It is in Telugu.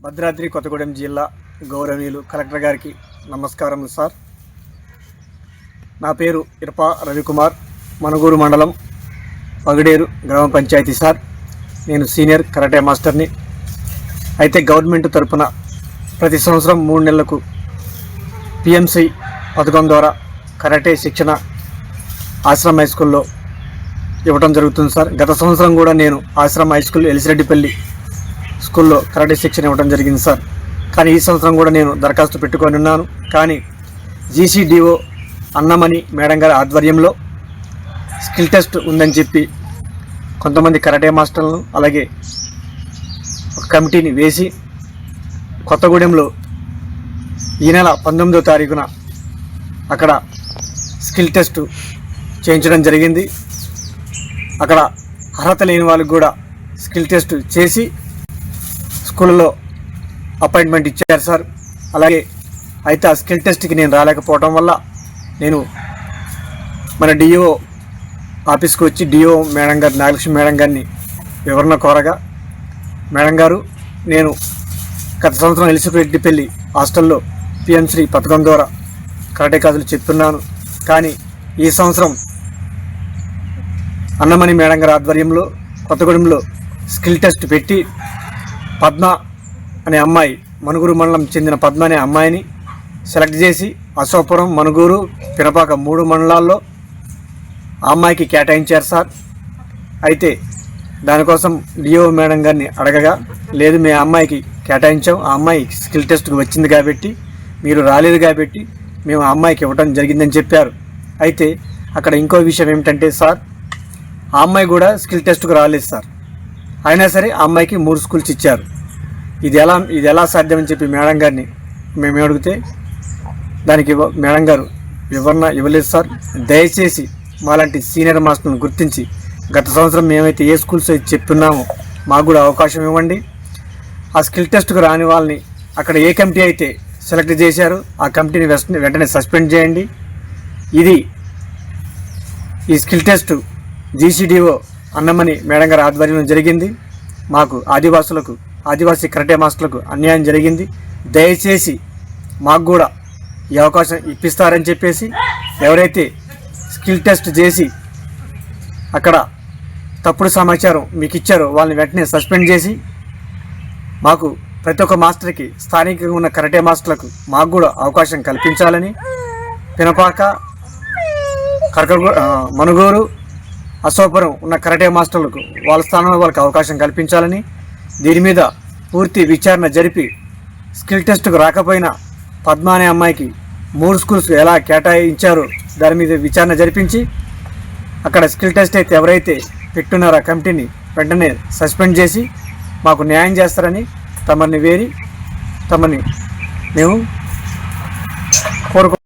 భద్రాద్రి కొత్తగూడెం జిల్లా గౌరవనీయులు కలెక్టర్ గారికి నమస్కారం సార్. నా పేరు ఇరపా రవికుమార్, మనుగూరు మండలం పగడేరు గ్రామ పంచాయతీ సార్. నేను సీనియర్ కరాటే మాస్టర్ని. అయితే గవర్నమెంట్ తరపున ప్రతి సంవత్సరం 3 నెలలకు పిఎంసి పథకం ద్వారా కరాటే శిక్షణ ఆశ్రమ హై స్కూల్లో ఇవ్వడం జరుగుతుంది సార్. గత సంవత్సరం కూడా నేను ఆశ్రమ హై స్కూల్ ఎలిసిరెడ్డిపల్లి స్కూల్లో కరాటే శిక్షణ ఇవ్వడం జరిగింది సార్. కానీ ఈ సంవత్సరం కూడా నేను దరఖాస్తు పెట్టుకొని ఉన్నాను. కానీ జీసీడీఓ అన్నమణి మేడం గారి ఆధ్వర్యంలో స్కిల్ టెస్ట్ ఉందని చెప్పి కొంతమంది కరాటే మాస్టర్లను అలాగే ఒక కమిటీని వేసి కొత్తగూడెంలో ఈ నెల 19వ తారీఖున అక్కడ స్కిల్ టెస్ట్ చేయించడం జరిగింది. అక్కడ అర్హత లేని వాళ్ళకి కూడా స్కిల్ టెస్ట్ చేసి స్కూల్లో అపాయింట్మెంట్ ఇచ్చారు సార్. అలాగే అయితే ఆ స్కిల్ టెస్ట్కి నేను రాలేకపోవడం వల్ల నేను మన డిఓ ఆఫీస్కి వచ్చి డిఓ మేడం గారు నాగలక్ష్మి మేడం గారిని వివరణ కోరగా, మేడం గారు నేను గత సంవత్సరం ఎలిసిరెడ్డిపల్లి హాస్టల్లో పిఎంశ్రీ పథకం ద్వారా కరాటే క్లాసులు చెప్తున్నాను. కానీ ఈ సంవత్సరం అన్నమణి మేడం గారి ఆధ్వర్యంలో కొత్తగూడెంలో స్కిల్ టెస్ట్ పెట్టి పద్మ అనే అమ్మాయి, మనుగూరు మండలం చెందిన పద్మ అనే అమ్మాయిని సెలెక్ట్ చేసి అశోకపురం, మనుగూరు, పినపాక 3 మండలాల్లో ఆ అమ్మాయికి కేటాయించారు సార్. అయితే దానికోసం డిఓ మేడం గారిని అడగగా, లేదు మీ అమ్మాయికి కేటాయించాం, ఆ అమ్మాయి స్కిల్ టెస్ట్కి వచ్చింది కాబట్టి మీరు రాలేదు కాబట్టి మేము ఆ అమ్మాయికి ఇవ్వడం జరిగిందని చెప్పారు. అయితే అక్కడ ఇంకో విషయం ఏమిటంటే సార్, ఆ అమ్మాయి కూడా స్కిల్ టెస్ట్కి రాలేదు సార్. అయినా సరే ఆ అమ్మాయికి 3 స్కూల్స్ ఇచ్చారు. ఇది ఎలా సాధ్యమని చెప్పి మేడం గారిని మేము అడిగితే దానికి మేడం గారు వివరణ ఇవ్వలేదు సార్. దయచేసి మాలాంటి సీనియర్ మాస్టర్లను గుర్తించి గత సంవత్సరం మేమైతే ఏ స్కూల్స్ అయితే చెప్తున్నామో మాకు కూడా అవకాశం ఇవ్వండి. ఆ స్కిల్ టెస్ట్కు రాని వాళ్ళని అక్కడ ఏ కమిటీ అయితే సెలెక్ట్ చేశారో ఆ కమిటీని వెంటనే సస్పెండ్ చేయండి. ఈ స్కిల్ టెస్ట్ జీసీడీఓ అన్నమణి మేడం గారి ఆధ్వర్యంలో జరిగింది. మాకు ఆదివాసీ కరాటే మాస్టర్లకు అన్యాయం జరిగింది. దయచేసి మాకు కూడా ఈ అవకాశం ఇప్పిస్తారని చెప్పేసి, ఎవరైతే స్కిల్ టెస్ట్ చేసి అక్కడ తప్పుడు సమాచారం మీకు ఇచ్చారో వాళ్ళని వెంటనే సస్పెండ్ చేసి మాకు ప్రతి ఒక్క మాస్టర్కి, స్థానికంగా ఉన్న కరాటే మాస్టర్లకు మాకు కూడా అవకాశం కల్పించాలని, పినపాక, మనుగూరు, అశోకపురం ఉన్న కరాటే మాస్టర్లకు వాళ్ళ స్థానంలో వాళ్ళకి అవకాశం కల్పించాలని, దీని మీద పూర్తి విచారణ జరిపి స్కిల్ టెస్ట్కు రాకపోయినా పద్మ అనే అమ్మాయికి 3 స్కూల్స్ ఎలా కేటాయించారో దాని మీద విచారణ జరిపించి అక్కడ స్కిల్ టెస్ట్ అయితే ఎవరైతే పెట్టున్నారో ఆ కమిటీని వెంటనే సస్పెండ్ చేసి మాకు న్యాయం చేస్తారని తమని మేము కోరుకుంటున్నాం.